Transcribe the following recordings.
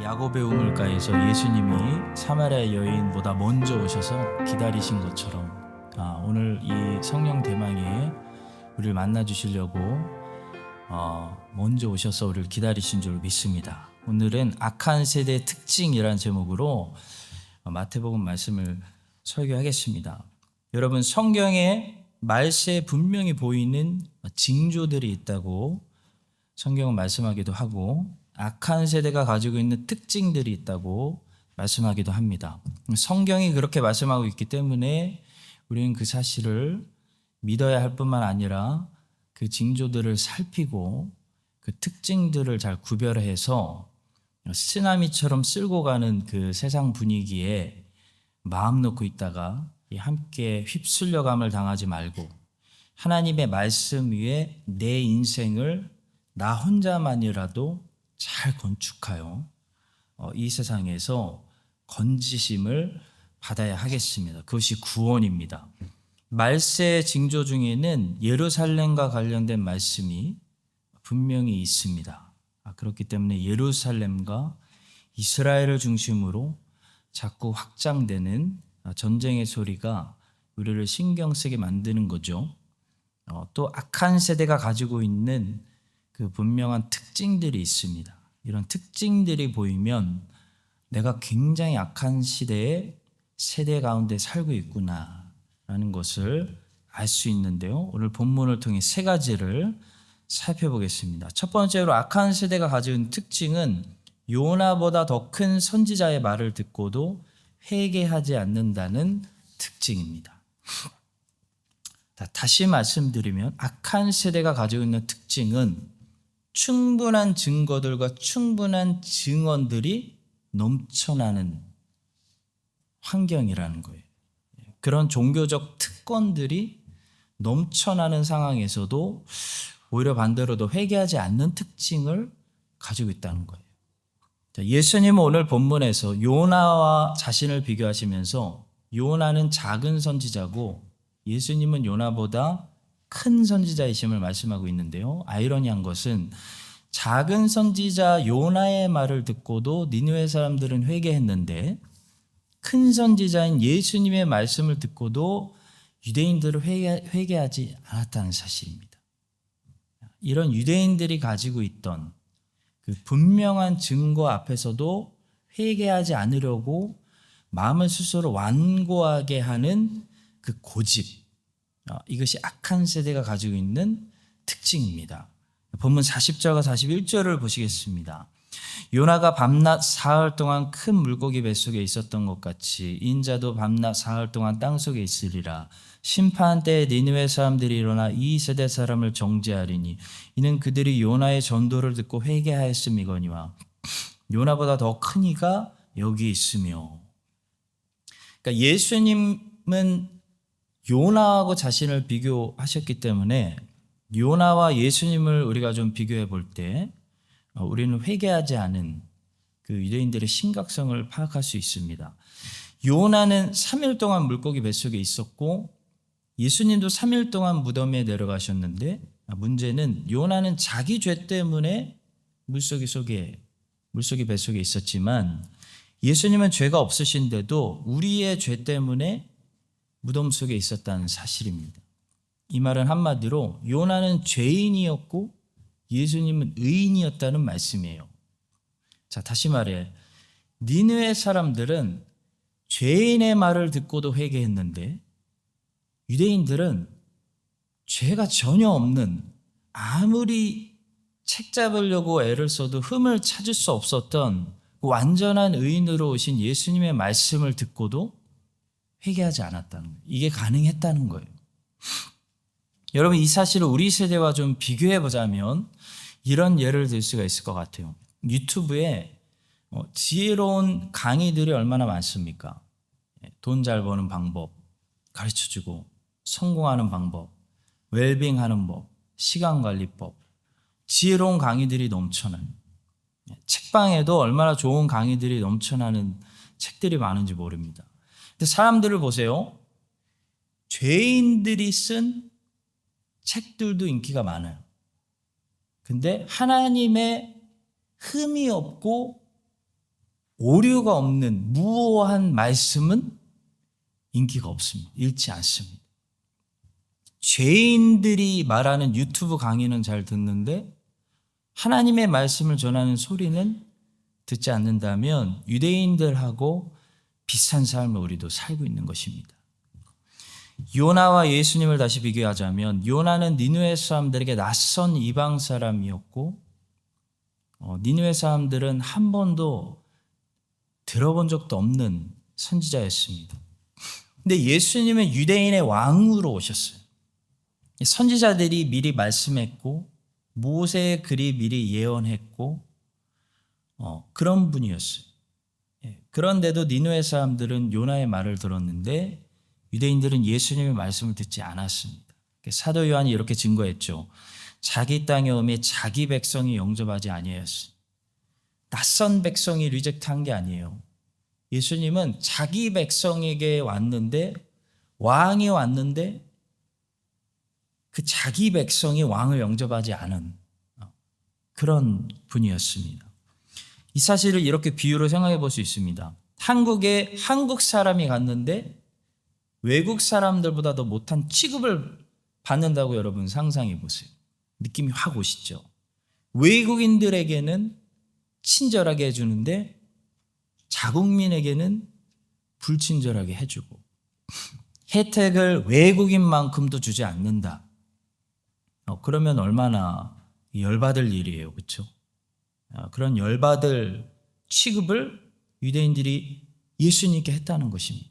야곱의 우물가에서 예수님이 사마리아 여인보다 먼저 오셔서 기다리신 것처럼 오늘 이 성령 대망에 우리를 만나 주시려고 먼저 오셔서 우리를 기다리신 줄 믿습니다. 오늘은 악한 세대의 특징이라는 제목으로 마태복음 말씀을 설교하겠습니다. 여러분, 성경에 말세에 분명히 보이는 징조들이 있다고 성경은 말씀하기도 하고, 악한 세대가 가지고 있는 특징들이 있다고 말씀하기도 합니다. 성경이 그렇게 말씀하고 있기 때문에 우리는 그 사실을 믿어야 할 뿐만 아니라 그 징조들을 살피고 그 특징들을 잘 구별해서 쓰나미처럼 쓸고 가는 그 세상 분위기에 마음 놓고 있다가 함께 휩쓸려감을 당하지 말고 하나님의 말씀 위에 내 인생을 나 혼자만이라도 잘 건축하여 이 세상에서 건지심을 받아야 하겠습니다. 그것이 구원입니다. 말세 징조 중에는 예루살렘과 관련된 말씀이 분명히 있습니다. 그렇기 때문에 예루살렘과 이스라엘을 중심으로 자꾸 확장되는 전쟁의 소리가 우리를 신경 쓰게 만드는 거죠. 또 악한 세대가 가지고 있는 그 분명한 특징들이 있습니다. 이런 특징들이 보이면 내가 굉장히 악한 세대 가운데 살고 있구나라는 것을 알 수 있는데요. 오늘 본문을 통해 세 가지를 살펴보겠습니다. 첫 번째로 악한 세대가 가지고 있는 특징은 요나보다 더 큰 선지자의 말을 듣고도 회개하지 않는다는 특징입니다. 다시 말씀드리면 악한 세대가 가지고 있는 특징은 충분한 증거들과 충분한 증언들이 넘쳐나는 환경이라는 거예요. 그런 종교적 특권들이 넘쳐나는 상황에서도 오히려 반대로도 회개하지 않는 특징을 가지고 있다는 거예요. 예수님은 오늘 본문에서 요나와 자신을 비교하시면서 요나는 작은 선지자고 예수님은 요나보다 큰 선지자이심을 말씀하고 있는데요. 아이러니한 것은 작은 선지자 요나의 말을 듣고도 니느웨 사람들은 회개했는데 큰 선지자인 예수님의 말씀을 듣고도 유대인들은 회개하지 않았다는 사실입니다. 이런 유대인들이 가지고 있던 그 분명한 증거 앞에서도 회개하지 않으려고 마음을 스스로 완고하게 하는 그 고집, 이것이 악한 세대가 가지고 있는 특징입니다. 본문 40절과 41절을 보시겠습니다. 요나가 밤낮 사흘 동안 큰 물고기 뱃속에 있었던 것 같이 인자도 밤낮 사흘 동안 땅속에 있으리라. 심판 때에 니느웨 사람들이 일어나 이 세대 사람을 정죄하리니 이는 그들이 요나의 전도를 듣고 회개하였음이거니와 요나보다 더 큰 이가 여기 있으며. 그러니까 예수님은 요나하고 자신을 비교하셨기 때문에 요나와 예수님을 우리가 좀 비교해 볼 때 우리는 회개하지 않은 그 유대인들의 심각성을 파악할 수 있습니다. 요나는 3일 동안 물고기 뱃속에 있었고 예수님도 3일 동안 무덤에 내려가셨는데 문제는 요나는 자기 죄 때문에 물고기 뱃속에 있었지만 예수님은 죄가 없으신데도 우리의 죄 때문에 무덤 속에 있었다는 사실입니다. 이 말은 한마디로 요나는 죄인이었고 예수님은 의인이었다는 말씀이에요. 자, 다시 말해 니느웨 사람들은 죄인의 말을 듣고도 회개했는데 유대인들은 죄가 전혀 없는, 아무리 책 잡으려고 애를 써도 흠을 찾을 수 없었던 완전한 의인으로 오신 예수님의 말씀을 듣고도 회개하지 않았다는 거예요. 이게 가능했다는 거예요. 여러분, 이 사실을 우리 세대와 좀 비교해 보자면 이런 예를 들 수가 있을 것 같아요. 유튜브에 지혜로운 강의들이 얼마나 많습니까? 돈 잘 버는 방법 가르쳐주고, 성공하는 방법, 웰빙하는 법, 시간관리법, 지혜로운 강의들이 넘쳐나요. 책방에도 얼마나 좋은 강의들이 넘쳐나는 책들이 많은지 모릅니다. 근데 사람들을 보세요. 죄인들이 쓴 책들도 인기가 많아요. 근데 하나님의 흠이 없고 오류가 없는 무오한 말씀은 인기가 없습니다. 읽지 않습니다. 죄인들이 말하는 유튜브 강의는 잘 듣는데 하나님의 말씀을 전하는 소리는 듣지 않는다면 유대인들하고 비슷한 삶을 우리도 살고 있는 것입니다. 요나와 예수님을 다시 비교하자면 요나는 니느웨 사람들에게 낯선 이방 사람이었고 니느웨 사람들은 한 번도 들어본 적도 없는 선지자였습니다. 근데 예수님은 유대인의 왕으로 오셨어요. 선지자들이 미리 말씀했고 모세의 글이 미리 예언했고 그런 분이었어요. 그런데도 니느웨 사람들은 요나의 말을 들었는데 유대인들은 예수님의 말씀을 듣지 않았습니다. 사도 요한이 이렇게 증거했죠. 자기 땅에 오매 자기 백성이 영접하지 아니하였으니. 낯선 백성이 리젝트한 게 아니에요. 예수님은 자기 백성에게 왔는데 왕이 왔는데 그 자기 백성이 왕을 영접하지 않은 그런 분이었습니다. 이 사실을 이렇게 비유로 생각해 볼 수 있습니다. 한국에 한국 사람이 갔는데 외국 사람들보다 더 못한 취급을 받는다고 여러분 상상해 보세요. 느낌이 확 오시죠? 외국인들에게는 친절하게 해주는데 자국민에게는 불친절하게 해주고 혜택을 외국인만큼도 주지 않는다. 그러면 얼마나 열받을 일이에요. 그렇죠? 그런 열받을 취급을 유대인들이 예수님께 했다는 것입니다.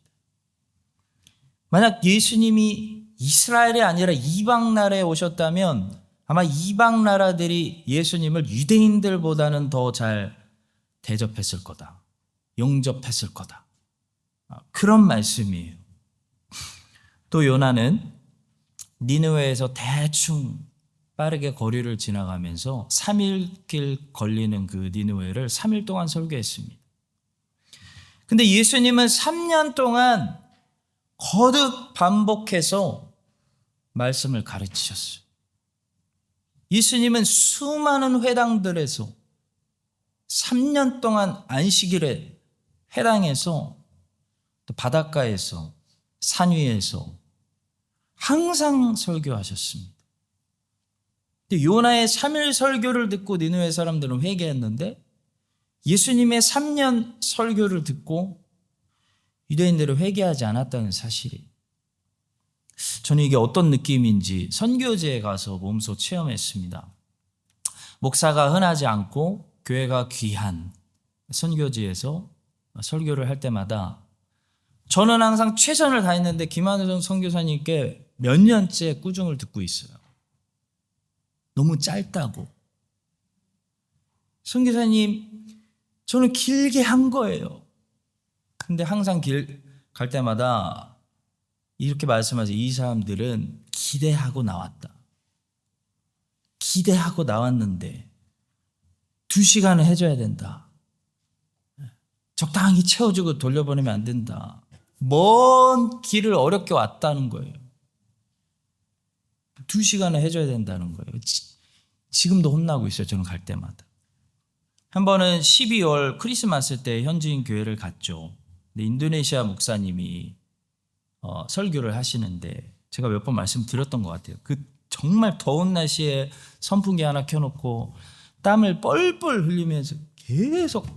만약 예수님이 이스라엘이 아니라 이방 나라에 오셨다면 아마 이방 나라들이 예수님을 유대인들보다는 더 잘 대접했을 거다. 영접했을 거다. 그런 말씀이에요. 또 요나는 니느웨에서 대충 빠르게 거리를 지나가면서 3일 걸리는 그 니느웨를 3일 동안 설교했습니다. 근데 예수님은 3년 동안 거듭 반복해서 말씀을 가르치셨어요. 예수님은 수많은 회당들에서 3년 동안 안식일에 회당에서 또 바닷가에서 산 위에서 항상 설교하셨습니다. 근데 요나의 3일 설교를 듣고 니느웨 사람들은 회개했는데 예수님의 3년 설교를 듣고 유대인들은 회개하지 않았다는 사실이, 저는 이게 어떤 느낌인지 선교지에 가서 몸소 체험했습니다. 목사가 흔하지 않고 교회가 귀한 선교지에서 설교를 할 때마다 저는 항상 최선을 다했는데 김한우정 선교사님께 몇 년째 꾸중을 듣고 있어요. 너무 짧다고. 선교사님, 저는 길게 한 거예요. 근데 항상 길 갈 때마다 이렇게 말씀하세요. 이 사람들은 기대하고 나왔다. 기대하고 나왔는데 2시간을 해줘야 된다. 적당히 채워주고 돌려보내면 안 된다. 먼 길을 어렵게 왔다는 거예요. 2시간을 해줘야 된다는 거예요. 지금도 혼나고 있어요. 저는 갈 때마다. 한 번은 12월 크리스마스 때 현지인 교회를 갔죠. 근데 인도네시아 목사님이 설교를 하시는데 제가 몇 번 말씀드렸던 것 같아요. 그 정말 더운 날씨에 선풍기 하나 켜놓고 땀을 뻘뻘 흘리면서 계속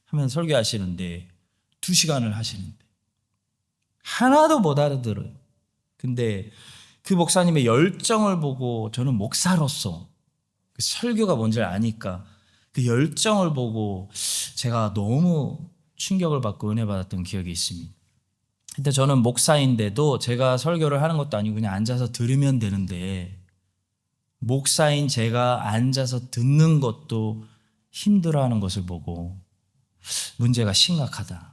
하면서 설교하시는데 2시간을 하시는데 하나도 못 알아들어요. 근데 그 목사님의 열정을 보고 저는 목사로서 그 설교가 뭔지 아니까 그 열정을 보고 제가 너무 충격을 받고 은혜 받았던 기억이 있습니다. 근데 저는 목사인데도 제가 설교를 하는 것도 아니고 그냥 앉아서 들으면 되는데 목사인 제가 앉아서 듣는 것도 힘들어하는 것을 보고 문제가 심각하다.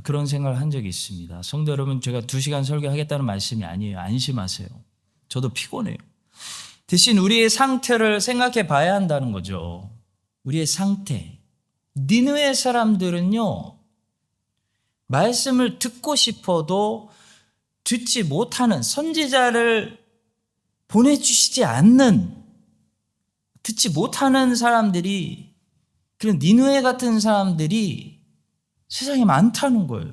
그런 생각을 한 적이 있습니다. 성도 여러분, 제가 2시간 설교하겠다는 말씀이 아니에요. 안심하세요. 저도 피곤해요. 대신 우리의 상태를 생각해 봐야 한다는 거죠. 우리의 상태. 니느웨 사람들은요, 말씀을 듣고 싶어도 듣지 못하는, 선지자를 보내주시지 않는 듣지 못하는 사람들이, 그런 니느웨 같은 사람들이 세상에 많다는 거예요.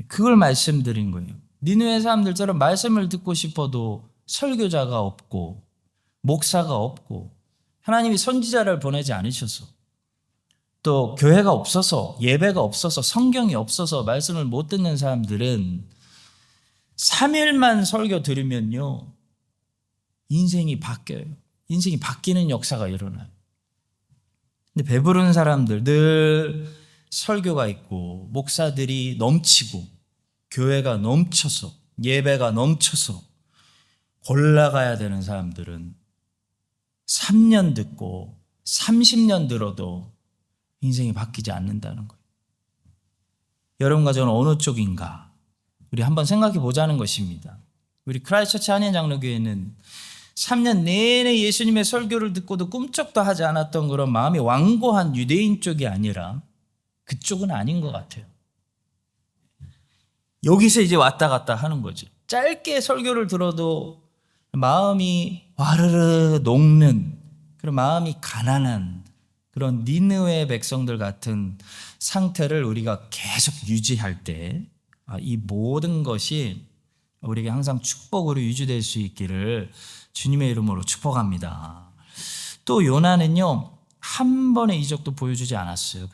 그걸 말씀드린 거예요. 니느웨 사람들처럼 말씀을 듣고 싶어도 설교자가 없고 목사가 없고 하나님이 선지자를 보내지 않으셔서, 또 교회가 없어서, 예배가 없어서, 성경이 없어서 말씀을 못 듣는 사람들은 3일만 설교 들으면요 인생이 바뀌어요. 인생이 바뀌는 역사가 일어나요. 근데 배부른 사람들, 늘 설교가 있고 목사들이 넘치고 교회가 넘쳐서 예배가 넘쳐서 골라가야 되는 사람들은 3년 듣고 30년 들어도 인생이 바뀌지 않는다는 거예요. 여러분과 저는 어느 쪽인가 우리 한번 생각해 보자는 것입니다. 우리 크라이스트처치 한인장로교회는 3년 내내 예수님의 설교를 듣고도 꿈쩍도 하지 않았던 그런 마음이 완고한 유대인 쪽이 아니라 그쪽은 아닌 것 같아요. 여기서 이제 왔다 갔다 하는 거죠. 짧게 설교를 들어도 마음이 와르르 녹는, 그런 마음이 가난한 그런 니느웨 백성들 같은 상태를 우리가 계속 유지할 때 이 모든 것이 우리에게 항상 축복으로 유지될 수 있기를 주님의 이름으로 축복합니다. 또 요나는요 한 번의 이적도 보여주지 않았어요.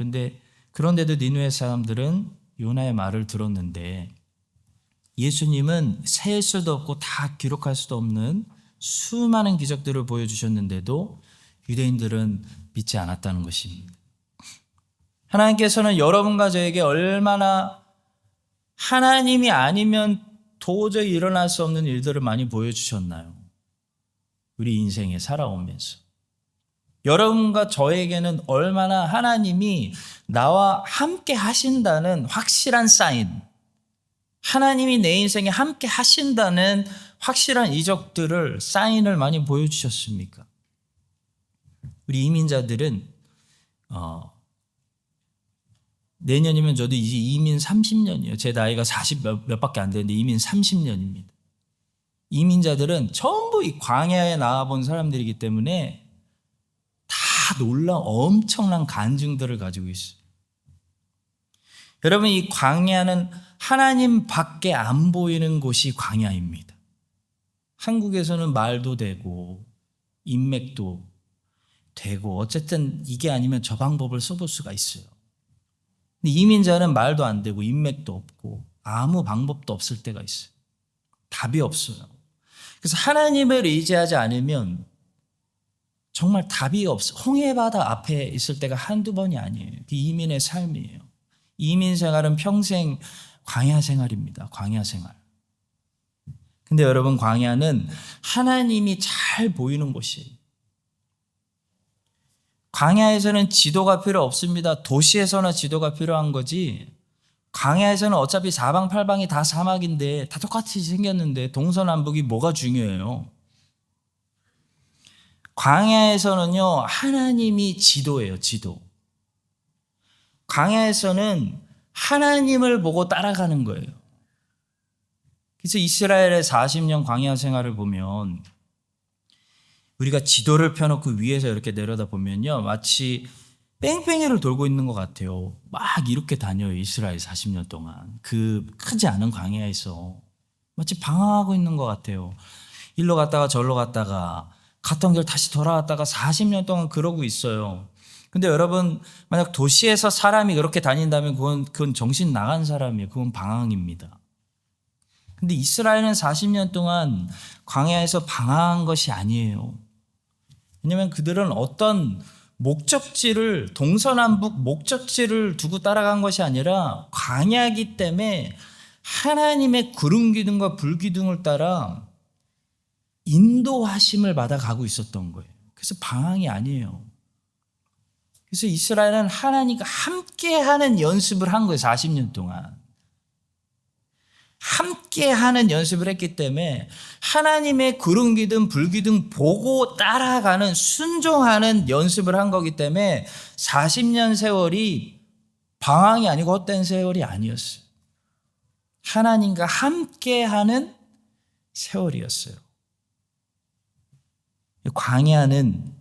그런데도 니느웨 사람들은 요나의 말을 들었는데, 예수님은 셀 수도 없고 다 기록할 수도 없는 수많은 기적들을 보여주셨는데도 유대인들은 믿지 않았다는 것입니다. 하나님께서는 여러분과 저에게 얼마나 하나님이 아니면 도저히 일어날 수 없는 일들을 많이 보여주셨나요? 우리 인생에 살아오면서. 여러분과 저에게는 얼마나 하나님이 나와 함께 하신다는 확실한 사인, 하나님이 내 인생에 함께 하신다는 확실한 이적들을, 사인을 많이 보여주셨습니까? 우리 이민자들은 내년이면 저도 이제 이민 30년이에요. 제 나이가 40 몇밖에 안 되는데 이민 30년입니다. 이민자들은 전부 이 광야에 나와본 사람들이기 때문에 다 놀라운 엄청난 간증들을 가지고 있어요. 여러분, 이 광야는 하나님 밖에 안 보이는 곳이 광야입니다. 한국에서는 말도 되고 인맥도 되고 어쨌든 이게 아니면 저 방법을 써볼 수가 있어요. 근데 이민자는 말도 안 되고 인맥도 없고 아무 방법도 없을 때가 있어요. 답이 없어요. 그래서 하나님을 의지하지 않으면 정말 답이 없어요. 홍해바다 앞에 있을 때가 한두 번이 아니에요. 그 이민의 삶이에요. 이민 생활은 평생 광야 생활입니다. 광야 생활. 근데 여러분, 광야는 하나님이 잘 보이는 곳이에요. 광야에서는 지도가 필요 없습니다. 도시에서나 지도가 필요한 거지, 광야에서는 어차피 사방팔방이 다 사막인데 다 똑같이 생겼는데 동서남북이 뭐가 중요해요? 광야에서는요 하나님이 지도예요. 지도. 광야에서는 하나님을 보고 따라가는 거예요. 그래서 이스라엘의 40년 광야 생활을 보면 우리가 지도를 펴놓고 위에서 이렇게 내려다 보면요 마치 뺑뺑이를 돌고 있는 것 같아요. 막 이렇게 다녀요. 이스라엘 40년 동안 그 크지 않은 광야에서 마치 방황하고 있는 것 같아요. 일로 갔다가 절로 갔다가 갔던 길 다시 돌아왔다가 40년 동안 그러고 있어요. 근데 여러분, 만약 도시에서 사람이 그렇게 다닌다면 그건 정신 나간 사람이에요. 그건 방황입니다. 근데 이스라엘은 40년 동안 광야에서 방황한 것이 아니에요. 왜냐하면 그들은 어떤 목적지를, 동서남북 목적지를 두고 따라간 것이 아니라 광야이기 때문에 하나님의 구름 기둥과 불 기둥을 따라 인도하심을 받아 가고 있었던 거예요. 그래서 방황이 아니에요. 그래서 이스라엘은 하나님과 함께하는 연습을 한 거예요. 40년 동안. 함께하는 연습을 했기 때문에 하나님의 구름 기둥, 불 기둥 보고 따라가는, 순종하는 연습을 한 거기 때문에 40년 세월이 방황이 아니고 헛된 세월이 아니었어요. 하나님과 함께하는 세월이었어요. 광야는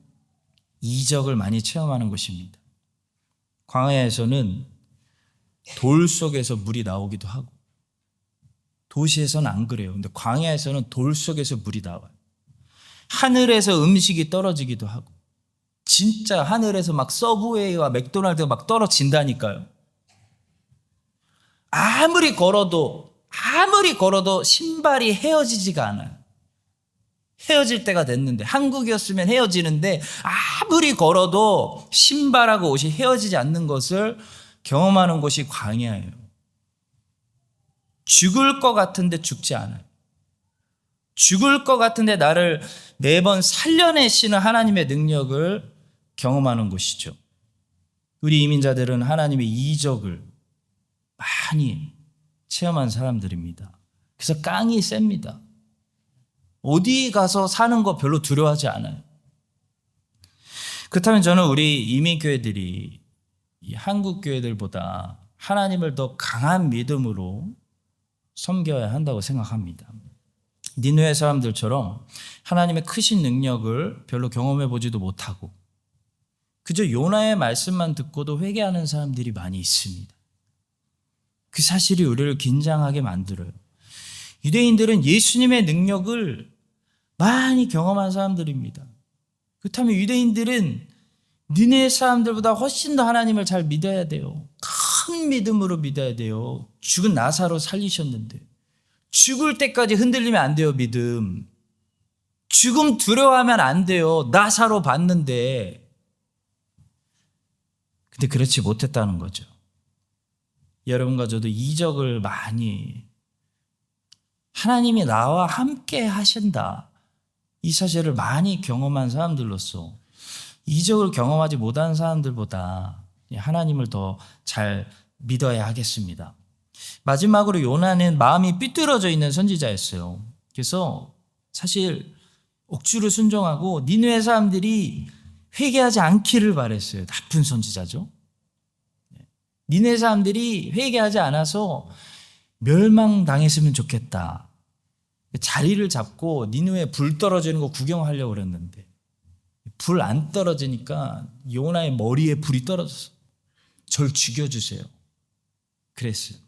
이적을 많이 체험하는 곳입니다. 광야에서는 돌 속에서 물이 나오기도 하고, 도시에서는 안 그래요. 근데 광야에서는 돌 속에서 물이 나와요. 하늘에서 음식이 떨어지기도 하고, 진짜 하늘에서 막 서브웨이와 맥도날드가 막 떨어진다니까요. 아무리 걸어도 신발이 헤어지지가 않아요. 헤어질 때가 됐는데, 한국이었으면 헤어지는데 아무리 걸어도 신발하고 옷이 헤어지지 않는 것을 경험하는 곳이 광야예요. 죽을 것 같은데 죽지 않아요. 죽을 것 같은데 나를 매번 살려내시는 하나님의 능력을 경험하는 곳이죠. 우리 이민자들은 하나님의 이적을 많이 체험한 사람들입니다. 그래서 깡이 셉니다. 어디 가서 사는 거 별로 두려워하지 않아요. 그렇다면 저는 우리 이민교회들이 이 한국 교회들보다 하나님을 더 강한 믿음으로 섬겨야 한다고 생각합니다. 니느웨 사람들처럼 하나님의 크신 능력을 별로 경험해 보지도 못하고 그저 요나의 말씀만 듣고도 회개하는 사람들이 많이 있습니다. 그 사실이 우리를 긴장하게 만들어요. 유대인들은 예수님의 능력을 많이 경험한 사람들입니다. 그렇다면 유대인들은 니네 사람들보다 훨씬 더 하나님을 잘 믿어야 돼요. 큰 믿음으로 믿어야 돼요. 죽은 나사로 살리셨는데 죽을 때까지 흔들리면 안 돼요. 믿음. 죽음 두려워하면 안 돼요. 나사로 봤는데. 근데 그렇지 못했다는 거죠. 여러분과 저도 이적을 많이 하나님이 나와 함께 하신다. 이 사실을 많이 경험한 사람들로서 이적을 경험하지 못한 사람들보다 하나님을 더 잘 믿어야 하겠습니다. 마지막으로 요나는 마음이 삐뚤어져 있는 선지자였어요. 그래서 사실 억지로 순종하고 니느웨 사람들이 회개하지 않기를 바랬어요. 나쁜 선지자죠. 니느웨 사람들이 회개하지 않아서 멸망당했으면 좋겠다. 자리를 잡고 니느웨에 불 떨어지는 거 구경하려고 그랬는데 불 안 떨어지니까 요나의 머리에 불이 떨어졌어. 절 죽여주세요. 그랬어요.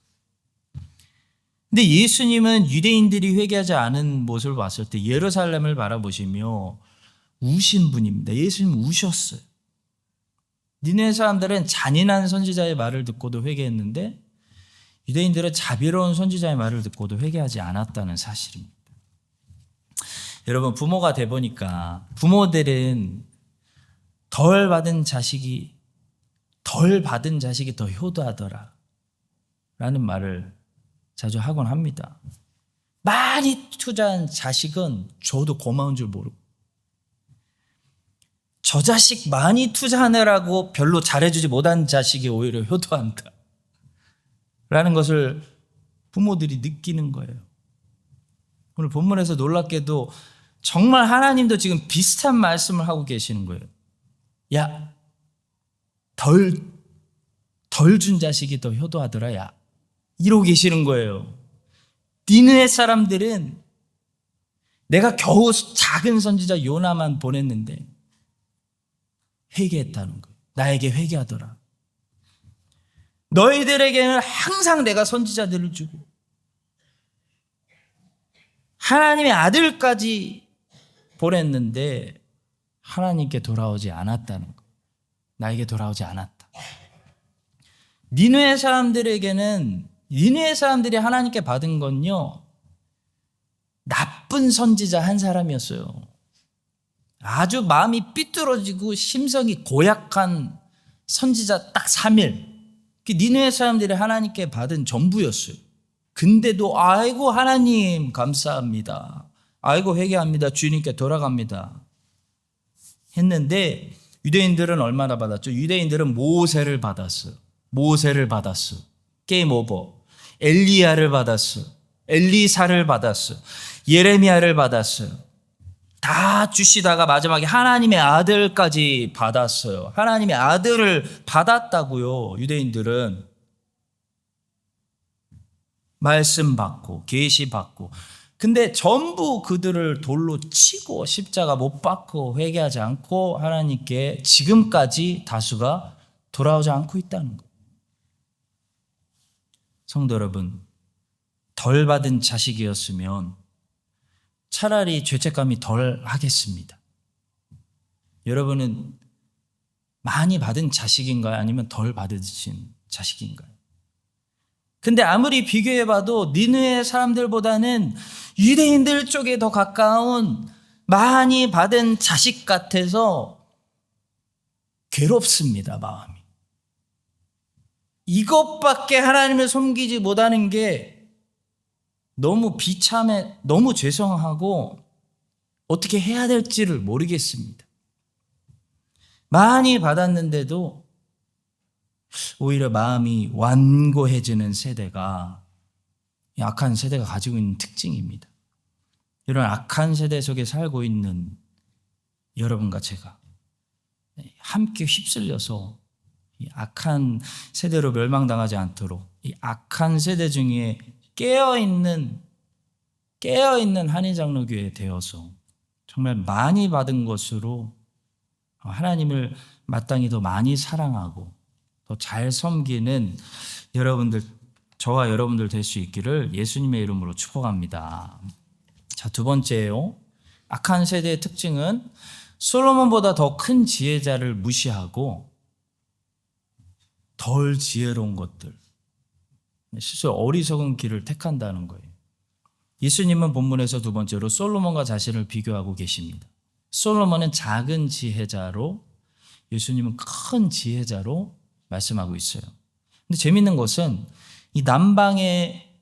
근데 예수님은 유대인들이 회개하지 않은 모습을 봤을 때 예루살렘을 바라보시며 우신 분입니다. 예수님 우셨어요. 니네 사람들은 잔인한 선지자의 말을 듣고도 회개했는데 유대인들은 자비로운 선지자의 말을 듣고도 회개하지 않았다는 사실입니다. 여러분, 부모가 돼 보니까 부모들은 덜 받은 자식이 더 효도하더라 라는 말을 자주 하곤 합니다. 많이 투자한 자식은 줘도 고마운 줄 모르고 저 자식 많이 투자하느라고 별로 잘해주지 못한 자식이 오히려 효도한다 라는 것을 부모들이 느끼는 거예요. 오늘 본문에서 놀랍게도 정말 하나님도 지금 비슷한 말씀을 하고 계시는 거예요. 야, 덜 준 자식이 더 효도하더라. 야, 이러고 계시는 거예요. 니느웨 사람들은 내가 겨우 작은 선지자 요나만 보냈는데 회개했다는 거예요. 나에게 회개하더라. 너희들에게는 항상 내가 선지자들을 주고 하나님의 아들까지 보냈는데 하나님께 돌아오지 않았다는 거예요. 나에게 돌아오지 않았다. 니느웨 사람들이 하나님께 받은 건요, 나쁜 선지자 한 사람이었어요. 아주 마음이 삐뚤어지고 심성이 고약한 선지자 딱 3일. 니느웨 사람들이 하나님께 받은 전부였어요. 근데도 아이고 하나님 감사합니다. 아이고 회개합니다. 주님께 돌아갑니다. 했는데 유대인들은 얼마나 받았죠? 유대인들은 모세를 받았어요. 게임 오버. 엘리야를 받았어요. 엘리사를 받았어요. 예레미야를 받았어요. 다 주시다가 마지막에 하나님의 아들까지 받았어요. 하나님의 아들을 받았다고요. 유대인들은 말씀 받고 계시 받고 근데 전부 그들을 돌로 치고 십자가 못 박고 회개하지 않고 하나님께 지금까지 다수가 돌아오지 않고 있다는 거예요. 성도 여러분, 덜 받은 자식이었으면 차라리 죄책감이 덜 하겠습니다. 여러분은 많이 받은 자식인가요? 아니면 덜 받으신 자식인가요? 근데 아무리 비교해봐도 니느웨 사람들보다는 유대인들 쪽에 더 가까운 많이 받은 자식 같아서 괴롭습니다, 마음이. 이것밖에 하나님을 섬기지 못하는 게 너무 비참해, 너무 죄송하고 어떻게 해야 될지를 모르겠습니다. 많이 받았는데도 오히려 마음이 완고해지는 세대가 악한 세대가 가지고 있는 특징입니다. 이런 악한 세대 속에 살고 있는 여러분과 제가 함께 휩쓸려서 이 악한 세대로 멸망당하지 않도록 이 악한 세대 중에 깨어있는 한인장로교회 되어서 정말 많이 받은 것으로 하나님을 마땅히 더 많이 사랑하고 더 잘 섬기는 여러분들, 저와 여러분들 될 수 있기를 예수님의 이름으로 축복합니다. 자, 두 번째요. 악한 세대의 특징은 솔로몬보다 더 큰 지혜자를 무시하고 덜 지혜로운 것들, 스스로 어리석은 길을 택한다는 거예요. 예수님은 본문에서 두 번째로 솔로몬과 자신을 비교하고 계십니다. 솔로몬은 작은 지혜자로, 예수님은 큰 지혜자로 말씀하고 있어요. 근데 재밌는 것은 이 남방의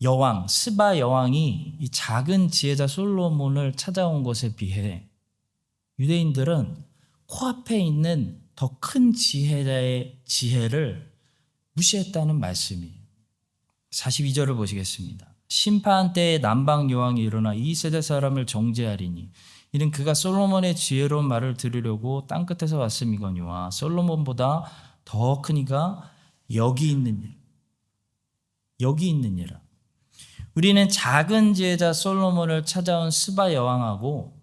여왕, 스바 여왕이 이 작은 지혜자 솔로몬을 찾아온 것에 비해 유대인들은 코앞에 있는 더 큰 지혜자의 지혜를 무시했다는 말씀이에요. 42절을 보시겠습니다. 심판 때에 남방 여왕이 일어나 이 세대 사람을 정죄하리니 이는 그가 솔로몬의 지혜로운 말을 들으려고 땅끝에서 왔음이거니와 솔로몬보다 더 크니가 여기 있느니라. 우리는 작은 지혜자 솔로몬을 찾아온 스바 여왕하고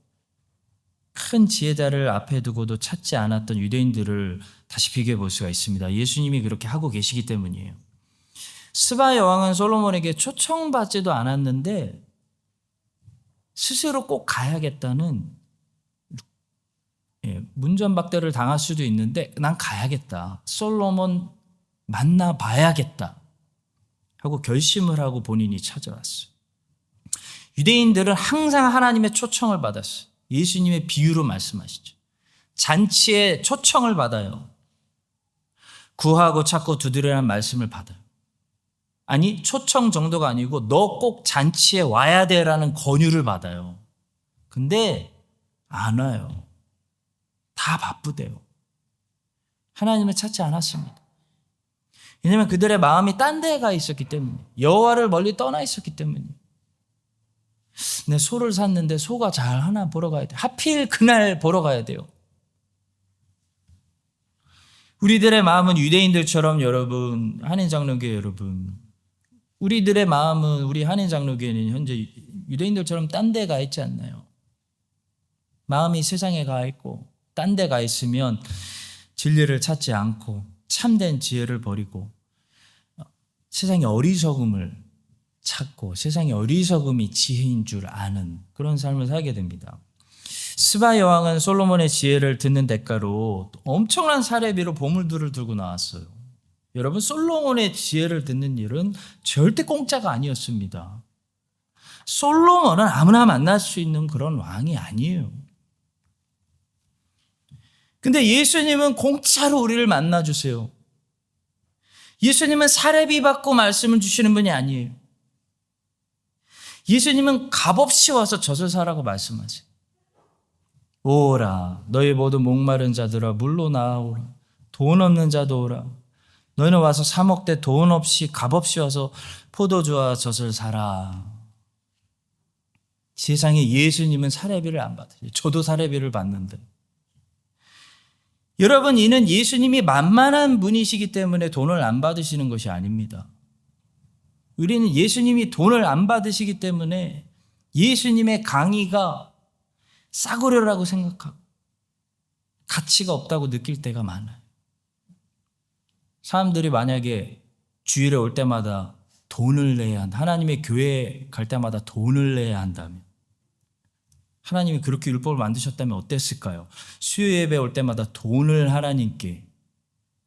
큰 지혜자를 앞에 두고도 찾지 않았던 유대인들을 다시 비교해 볼 수가 있습니다. 예수님이 그렇게 하고 계시기 때문이에요. 스바 여왕은 솔로몬에게 초청받지도 않았는데 스스로 꼭 가야겠다는 문전박대를 당할 수도 있는데 난 가야겠다. 솔로몬 만나봐야겠다 하고 결심을 하고 본인이 찾아왔어요. 유대인들은 항상 하나님의 초청을 받았어요. 예수님의 비유로 말씀하시죠. 잔치에 초청을 받아요. 구하고 찾고 두드리라는 말씀을 받아요. 아니, 초청 정도가 아니고 너 꼭 잔치에 와야 돼라는 권유를 받아요. 근데 안 와요. 다 바쁘대요. 하나님을 찾지 않았습니다. 왜냐하면 그들의 마음이 딴 데에 가 있었기 때문에, 여호와를 멀리 떠나 있었기 때문에. 내 소를 샀는데 소가 잘 하나 보러 가야 돼. 하필 그날 보러 가야 돼요. 우리들의 마음은 유대인들처럼, 여러분, 한인장로교회 여러분, 우리들의 마음은, 우리 한인장로교회는 현재 유대인들처럼 딴 데 가 있지 않나요? 마음이 세상에 가 있고 딴 데 가 있으면 진리를 찾지 않고 참된 지혜를 버리고 세상의 어리석음을 찾고 세상의 어리석음이 지혜인 줄 아는 그런 삶을 살게 됩니다. 스바 여왕은 솔로몬의 지혜를 듣는 대가로 엄청난 사례비로 보물들을 들고 나왔어요. 여러분, 솔로몬의 지혜를 듣는 일은 절대 공짜가 아니었습니다. 솔로몬은 아무나 만날 수 있는 그런 왕이 아니에요. 근데 예수님은 공짜로 우리를 만나주세요. 예수님은 사례비 받고 말씀을 주시는 분이 아니에요. 예수님은 값없이 와서 젖을 사라고 말씀하세요. 오라, 너희 모두 목마른 자들아 물로 나아오라. 돈 없는 자도 오라. 너희는 와서 사 먹되 돈 없이 값없이 와서 포도주와 젖을 사라. 세상에 예수님은 사례비를 안 받으세요. 저도 사례비를 받는데. 여러분, 이는 예수님이 만만한 분이시기 때문에 돈을 안 받으시는 것이 아닙니다. 우리는 예수님이 돈을 안 받으시기 때문에 예수님의 강의가 싸구려라고 생각하고 가치가 없다고 느낄 때가 많아요. 사람들이 만약에 주일에 올 때마다 돈을 내야 한다, 하나님의 교회에 갈 때마다 돈을 내야 한다면, 하나님이 그렇게 율법을 만드셨다면 어땠을까요? 수요 예배 올 때마다 돈을 하나님께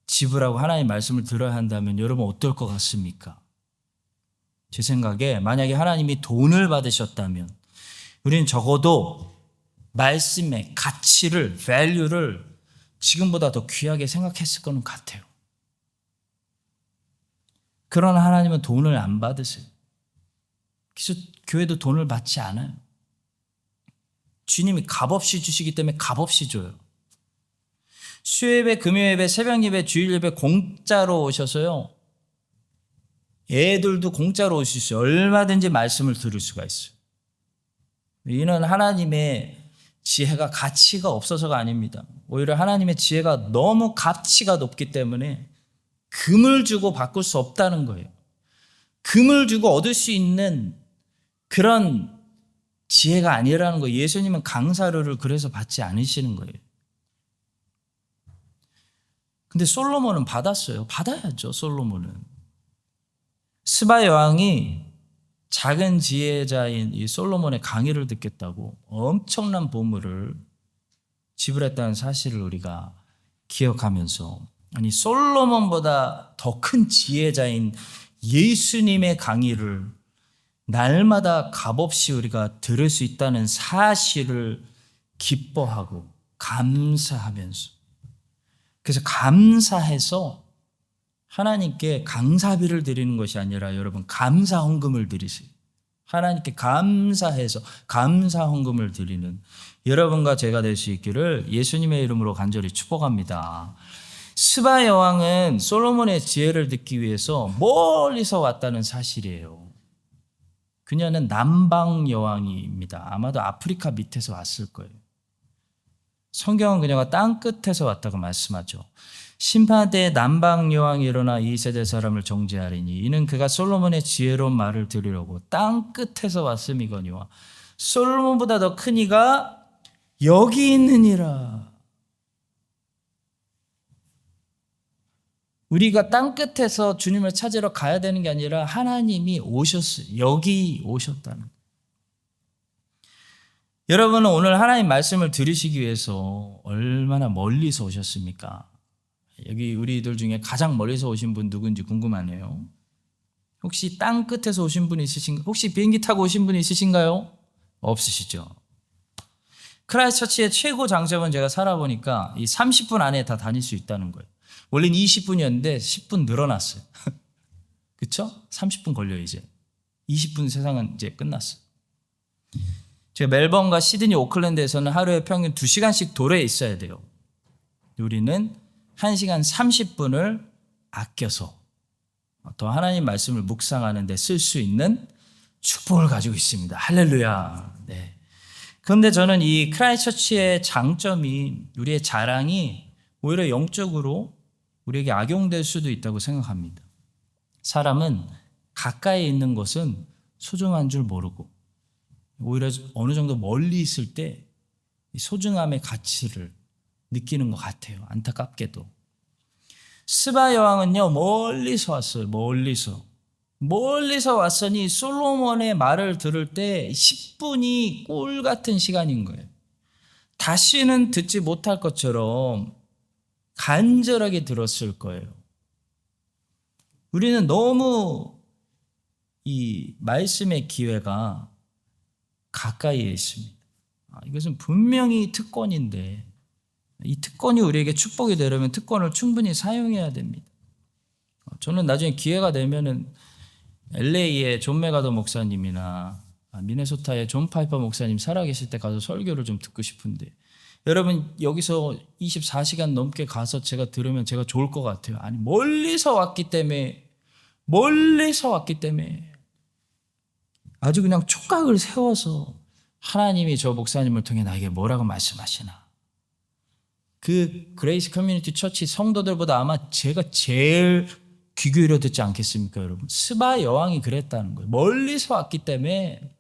지불하고 하나님 말씀을 들어야 한다면 여러분 어떨 것 같습니까? 제 생각에 만약에 하나님이 돈을 받으셨다면 우리는 적어도 말씀의 가치를, value를 지금보다 더 귀하게 생각했을 거는 같아요. 그러나 하나님은 돈을 안 받으세요. 그래서 교회도 돈을 받지 않아요. 주님이 값없이 주시기 때문에 값없이 줘요. 수요예배, 금요예배, 새벽예배, 주일예배 공짜로 오셔서요, 애들도 공짜로 오실 수 있어요. 얼마든지 말씀을 들을 수가 있어요. 이는 하나님의 지혜가 가치가 없어서가 아닙니다. 오히려 하나님의 지혜가 너무 가치가 높기 때문에 금을 주고 바꿀 수 없다는 거예요. 금을 주고 얻을 수 있는 그런 지혜가 아니라는 거예요. 예수님은 강사료를 그래서 받지 않으시는 거예요. 근데 솔로몬은 받았어요. 받아야죠, 솔로몬은. 스바 여왕이 작은 지혜자인 이 솔로몬의 강의를 듣겠다고 엄청난 보물을 지불했다는 사실을 우리가 기억하면서, 아니 솔로몬보다 더 큰 지혜자인 예수님의 강의를 날마다 값없이 우리가 들을 수 있다는 사실을 기뻐하고 감사하면서, 그래서 감사해서 하나님께 강사비를 드리는 것이 아니라 여러분 감사 헌금을 드리세요. 하나님께 감사해서 감사 헌금을 드리는 여러분과 제가 될 수 있기를 예수님의 이름으로 간절히 축복합니다. 스바 여왕은 솔로몬의 지혜를 듣기 위해서 멀리서 왔다는 사실이에요. 그녀는 남방 여왕입니다. 아마도 아프리카 밑에서 왔을 거예요. 성경은 그녀가 땅 끝에서 왔다고 말씀하죠. 심판 때에 남방 여왕이 일어나 이 세대 사람을 정죄하리니 이는 그가 솔로몬의 지혜로운 말을 들으려고 땅 끝에서 왔음이거니와 솔로몬보다 더 큰 이가 여기 있느니라. 우리가 땅 끝에서 주님을 찾으러 가야 되는 게 아니라 하나님이 오셨어요. 여기 오셨다는. 여러분은 오늘 하나님 말씀을 들으시기 위해서 얼마나 멀리서 오셨습니까? 여기 우리들 중에 가장 멀리서 오신 분 누군지 궁금하네요. 혹시 땅 끝에서 오신 분 있으신가요? 혹시 비행기 타고 오신 분 있으신가요? 없으시죠? 크라이스처치의 최고 장점은 제가 살아보니까 이 30분 안에 다 다닐 수 있다는 거예요. 원래는 20분이었는데 10분 늘어났어요. 그렇죠? 30분 걸려요 이제. 20분 세상은 이제 끝났어요. 제가 멜번과 시드니, 오클랜드에서는 하루에 평균 2시간씩 도로에 있어야 돼요. 우리는 1시간 30분을 아껴서 더 하나님 말씀을 묵상하는 데 쓸 수 있는 축복을 가지고 있습니다. 할렐루야. 네. 그런데 저는 이 크라이스처치의 장점이, 우리의 자랑이 오히려 영적으로 우리에게 악용될 수도 있다고 생각합니다. 사람은 가까이 있는 것은 소중한 줄 모르고 오히려 어느 정도 멀리 있을 때 소중함의 가치를 느끼는 것 같아요. 안타깝게도. 스바 여왕은요, 멀리서 왔어요. 멀리서 왔으니 솔로몬의 말을 들을 때 10분이 꿀 같은 시간인 거예요. 다시는 듣지 못할 것처럼 간절하게 들었을 거예요. 우리는 너무 이 말씀의 기회가 가까이에 있습니다. 이것은 분명히 특권인데 이 특권이 우리에게 축복이 되려면 특권을 충분히 사용해야 됩니다. 저는 나중에 기회가 되면은 LA의 존 메가더 목사님이나 미네소타의 존 파이퍼 목사님 살아계실 때 가서 설교를 좀 듣고 싶은데, 여러분 여기서 24시간 넘게 가서 제가 들으면 제가 좋을 것 같아요. 아니 멀리서 왔기 때문에 아주 그냥 촉각을 세워서 하나님이 저 목사님을 통해 나에게 뭐라고 말씀하시나. 그 그레이스 커뮤니티 처치 성도들보다 아마 제가 제일 귀 기울여 듣지 않겠습니까, 여러분? 스바 여왕이 그랬다는 거예요. 멀리서 왔기 때문에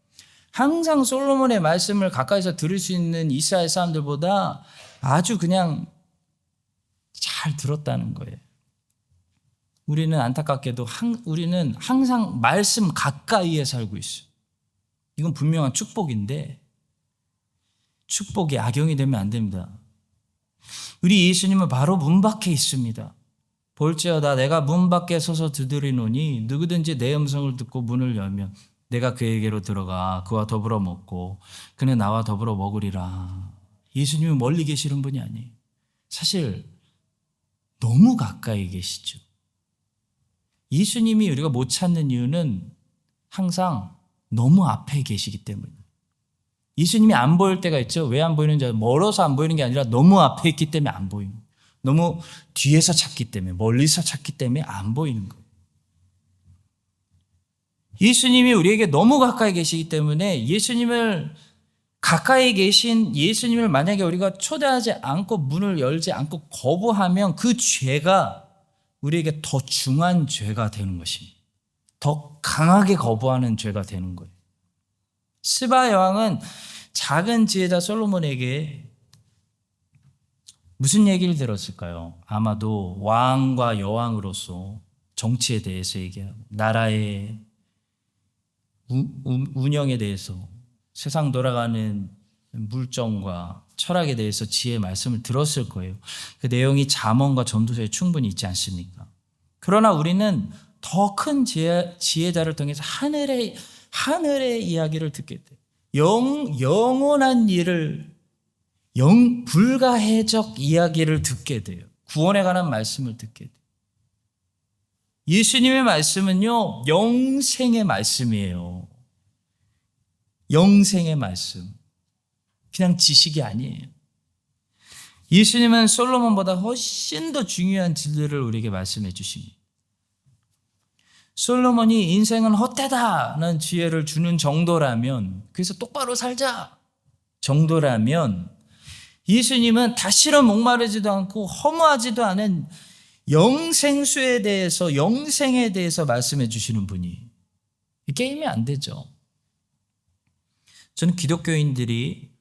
항상 솔로몬의 말씀을 가까이서 들을 수 있는 이스라엘 사람들보다 아주 그냥 잘 들었다는 거예요. 우리는 안타깝게도 우리는 항상 말씀 가까이에 살고 있어요. 이건 분명한 축복인데 축복이 악영이 되면 안 됩니다. 우리 예수님은 바로 문 밖에 있습니다. 볼지어다 내가 문 밖에 서서 두드리노니 누구든지 내 음성을 듣고 문을 열면 내가 그에게로 들어가 그와 더불어 먹고 그는 나와 더불어 먹으리라. 예수님은 멀리 계시는 분이 아니에요. 사실 너무 가까이 계시죠. 예수님이 우리가 못 찾는 이유는 항상 너무 앞에 계시기 때문이에요. 예수님이 안 보일 때가 있죠. 왜 안 보이는지 멀어서 안 보이는 게 아니라 너무 앞에 있기 때문에 안 보이는 거예요. 너무 뒤에서 찾기 때문에 멀리서 찾기 때문에 안 보이는 거예요. 예수님이 우리에게 너무 가까이 계시기 때문에 예수님을 가까이 계신 예수님을 만약에 우리가 초대하지 않고 문을 열지 않고 거부하면 그 죄가 우리에게 더 중한 죄가 되는 것입니다. 더 강하게 거부하는 죄가 되는 거예요. 스바 여왕은 작은 지혜자 솔로몬에게 무슨 얘기를 들었을까요? 아마도 왕과 여왕으로서 정치에 대해서 얘기하고 나라의 운영에 대해서 세상 돌아가는 물정과 철학에 대해서 지혜의 말씀을 들었을 거예요. 그 내용이 잠언과 전도서에 충분히 있지 않습니까? 그러나 우리는 더 큰 지혜자를 통해서 하늘의 이야기를 듣게 돼요. 영원한 일을 불가해적 이야기를 듣게 돼요. 구원에 관한 말씀을 듣게 돼요. 예수님의 말씀은요, 영생의 말씀이에요. 영생의 말씀. 그냥 지식이 아니에요. 예수님은 솔로몬보다 훨씬 더 중요한 진리를 우리에게 말씀해 주십니다. 솔로몬이 인생은 헛되다는 지혜를 주는 정도라면, 그래서 똑바로 살자 정도라면, 예수님은 다시는 목마르지도 않고 허무하지도 않은 영생수에 대해서, 영생에 대해서 말씀해 주시는 분이 게임이 안 되죠. 저는 기독교인들이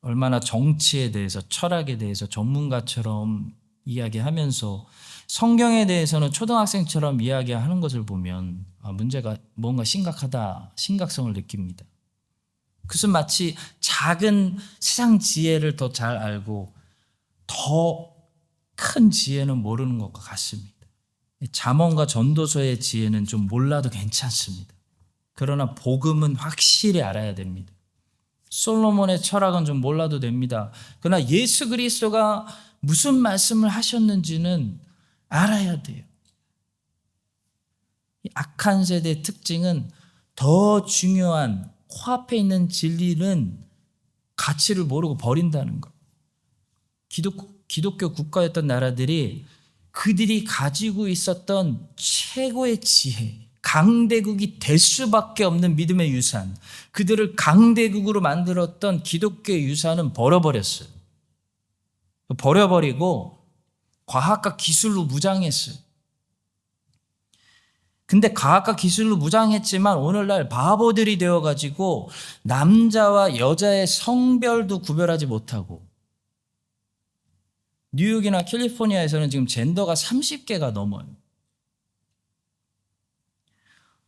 얼마나 정치에 대해서, 철학에 대해서 전문가처럼 이야기하면서 성경에 대해서는 초등학생처럼 이야기하는 것을 보면 문제가 뭔가 심각성을 느낍니다. 그것은 마치 작은 세상 지혜를 더 잘 알고 더 큰 지혜는 모르는 것과 같습니다. 잠언과 전도서의 지혜는 좀 몰라도 괜찮습니다. 그러나 복음은 확실히 알아야 됩니다. 솔로몬의 철학은 좀 몰라도 됩니다. 그러나 예수 그리스도가 무슨 말씀을 하셨는지는 알아야 돼요. 이 악한 세대의 특징은 더 중요한 코앞에 있는 진리는 가치를 모르고 버린다는 것. 기독교 국가였던 나라들이 그들이 가지고 있었던 최고의 지혜, 강대국이 될 수밖에 없는 믿음의 유산, 그들을 강대국으로 만들었던 기독교의 유산은 버려버렸어요. 버려버리고 과학과 기술로 무장했어요. 근데 과학과 기술로 무장했지만 오늘날 바보들이 되어가지고 남자와 여자의 성별도 구별하지 못하고, 뉴욕이나 캘리포니아에서는 지금 젠더가 30개가 넘어요.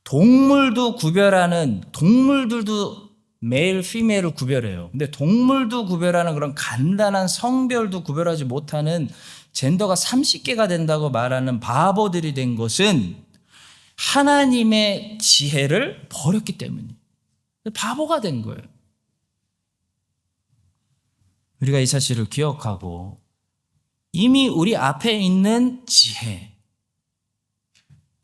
동물도 구별하는, 동물들도 메일, 피메일을 구별해요. 근데 동물도 구별하는 그런 간단한 성별도 구별하지 못하는 젠더가 30개가 된다고 말하는 바보들이 된 것은 하나님의 지혜를 버렸기 때문이에요. 바보가 된 거예요. 우리가 이 사실을 기억하고 이미 우리 앞에 있는 지혜,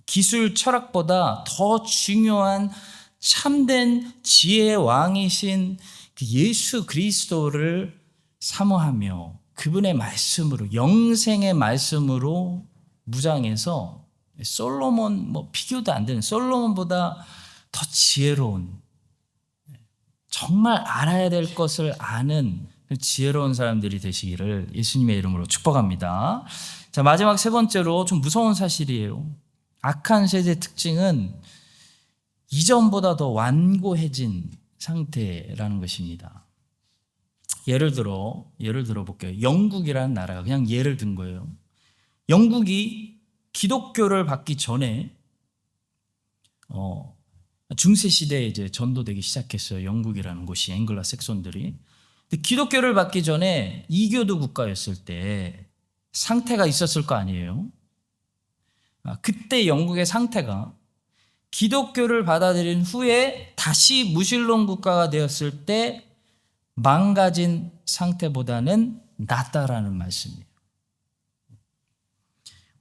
기술, 철학보다 더 중요한 참된 지혜의 왕이신 그 예수 그리스도를 사모하며 그분의 말씀으로, 영생의 말씀으로 무장해서 솔로몬, 비교도 안 되는 솔로몬보다 더 지혜로운, 정말 알아야 될 것을 아는 지혜로운 사람들이 되시기를 예수님의 이름으로 축복합니다. 자, 마지막 세 번째로 좀 무서운 사실이에요. 악한 세대의 특징은 이전보다 더 완고해진 상태라는 것입니다. 예를 들어 볼게요. 영국이라는 나라가 그냥 예를 든 거예요. 영국이 기독교를 받기 전에 중세 시대에 이제 전도되기 시작했어요. 영국이라는 곳이 앵글라 색손들이. 근데 기독교를 받기 전에 이교도 국가였을 때 상태가 있었을 거 아니에요. 그때 영국의 상태가 기독교를 받아들인 후에 다시 무신론 국가가 되었을 때 망가진 상태보다는 낫다라는 말씀이에요.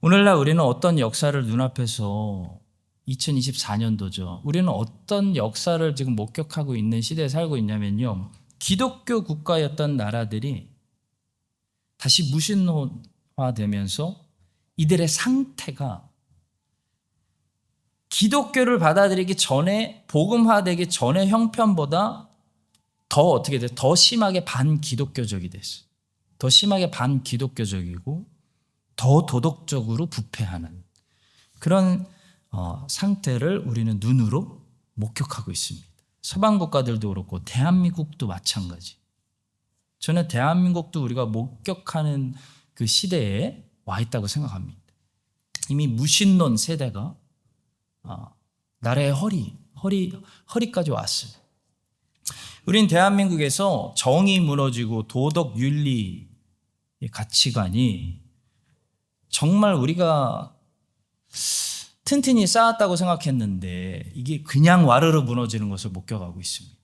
오늘날 우리는 어떤 역사를 눈앞에서 2024년도죠. 우리는 어떤 역사를 지금 목격하고 있는 시대에 살고 있냐면요. 기독교 국가였던 나라들이 다시 무신론화되면서 이들의 상태가 기독교를 받아들이기 전에 복음화되기 전의 형편보다 더 어떻게 돼? 더 심하게 반기독교적이 됐어요. 더 심하게 반기독교적이고 더 도덕적으로 부패하는 그런 상태를 우리는 눈으로 목격하고 있습니다. 서방 국가들도 그렇고 대한민국도 마찬가지. 저는 대한민국도 우리가 목격하는 그 시대에 와 있다고 생각합니다. 이미 무신론 세대가 나라의 허리까지 왔어요. 우린 대한민국에서 정의 무너지고 도덕 윤리의 가치관이 정말 우리가 튼튼히 쌓았다고 생각했는데 이게 그냥 와르르 무너지는 것을 목격하고 있습니다.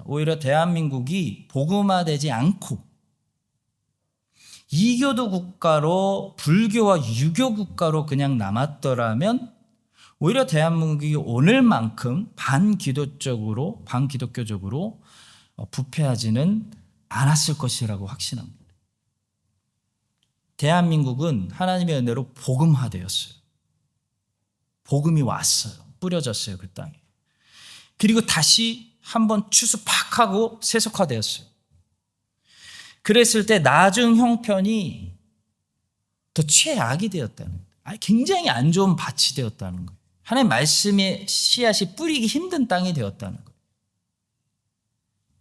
오히려 대한민국이 복음화되지 않고 이교도 국가로 불교와 유교 국가로 그냥 남았더라면 오히려 대한민국이 오늘만큼 반기독교적으로 부패하지는 않았을 것이라고 확신합니다. 대한민국은 하나님의 은혜로 복음화되었어요. 복음이 왔어요. 뿌려졌어요, 그 땅에. 그리고 다시 한번 추수팍하고 세속화되었어요. 그랬을 때 나중 형편이 더 최악이 되었다는 거예요. 굉장히 안 좋은 밭이 되었다는 거예요. 하나님의 말씀의 씨앗이 뿌리기 힘든 땅이 되었다는 거예요.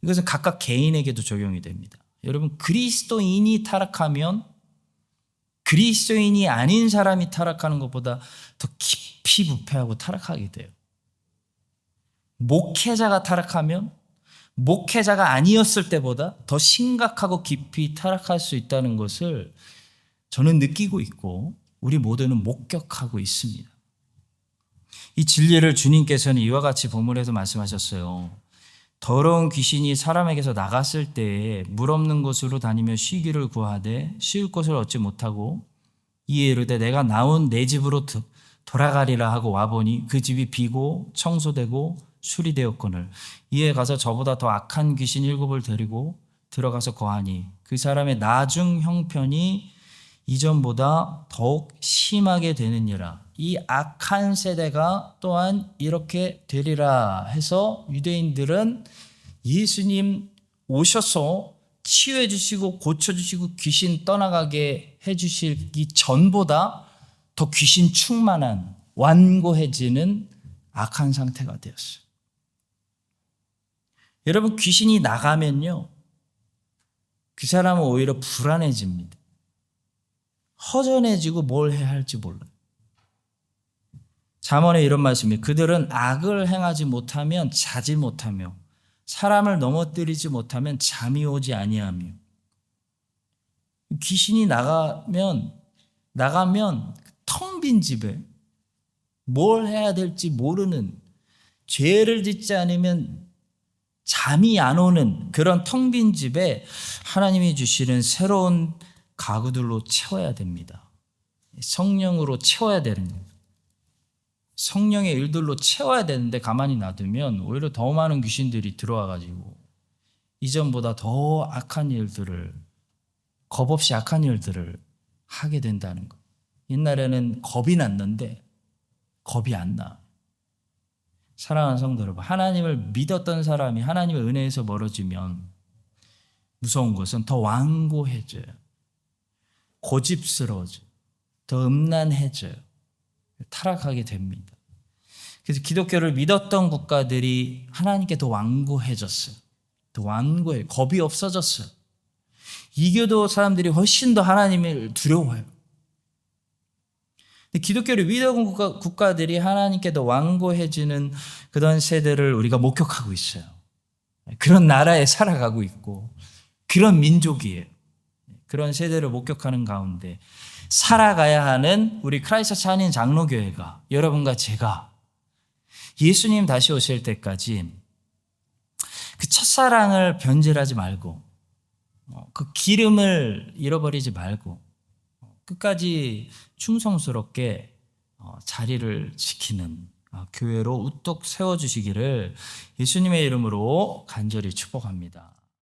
이것은 각각 개인에게도 적용이 됩니다. 여러분, 그리스도인이 타락하면 그리스도인이 아닌 사람이 타락하는 것보다 더 깊이 부패하고 타락하게 돼요. 목회자가 타락하면 목회자가 아니었을 때보다 더 심각하고 깊이 타락할 수 있다는 것을 저는 느끼고 있고 우리 모두는 목격하고 있습니다. 이 진리를 주님께서는 이와 같이 본문에서 말씀하셨어요. 더러운 귀신이 사람에게서 나갔을 때에 물 없는 곳으로 다니며 쉬기를 구하되 쉴 곳을 얻지 못하고 이에 이르되 내가 나온 내 집으로 돌아가리라 하고 와보니 그 집이 비고 청소되고 수리되었거늘 이에 가서 저보다 더 악한 귀신 7을 데리고 들어가서 거하니 그 사람의 나중 형편이 이전보다 더욱 심하게 되느니라. 이 악한 세대가 또한 이렇게 되리라 해서 유대인들은 예수님 오셔서 치유해 주시고 고쳐 주시고 귀신 떠나가게 해 주시기 전보다 더 귀신 충만한 완고해지는 악한 상태가 되었어요. 여러분, 귀신이 나가면요, 그 사람은 오히려 불안해집니다. 허전해지고 뭘 해야 할지 몰라요. 잠언에 이런 말씀이 그들은 악을 행하지 못하면 자지 못하며 사람을 넘어뜨리지 못하면 잠이 오지 아니하며. 귀신이 나가면 텅 빈 집에 뭘 해야 될지 모르는, 죄를 짓지 않으면 잠이 안 오는 그런 텅 빈 집에 하나님이 주시는 새로운 가구들로 채워야 됩니다. 성령으로 채워야 되는 거예요. 성령의 일들로 채워야 되는데 가만히 놔두면 오히려 더 많은 귀신들이 들어와가지고 이전보다 더 악한 일들을, 겁 없이 악한 일들을 하게 된다는 거. 옛날에는 겁이 났는데 겁이 안 나. 사랑하는 성도 여러분, 하나님을 믿었던 사람이 하나님의 은혜에서 멀어지면 무서운 것은 더 완고해져요. 고집스러워져요. 더 음란해져요. 타락하게 됩니다. 그래서 기독교를 믿었던 국가들이 하나님께 더 완고해졌어요. 더 완고해요. 겁이 없어졌어요. 이교도 사람들이 훨씬 더 하나님을 두려워해요. 기독교를 믿어온 국가들이 하나님께 더 완고해지는 그런 세대를 우리가 목격하고 있어요. 그런 나라에 살아가고 있고 그런 민족이에요. 그런 세대를 목격하는 가운데 살아가야 하는 우리 크라이스트 한인 장로교회가, 여러분과 제가 예수님 다시 오실 때까지 그 첫사랑을 변질하지 말고 그 기름을 잃어버리지 말고 끝까지 충성스럽게 자리를 지키는 교회로 우뚝 세워주시기를 예수님의 이름으로 간절히 축복합니다.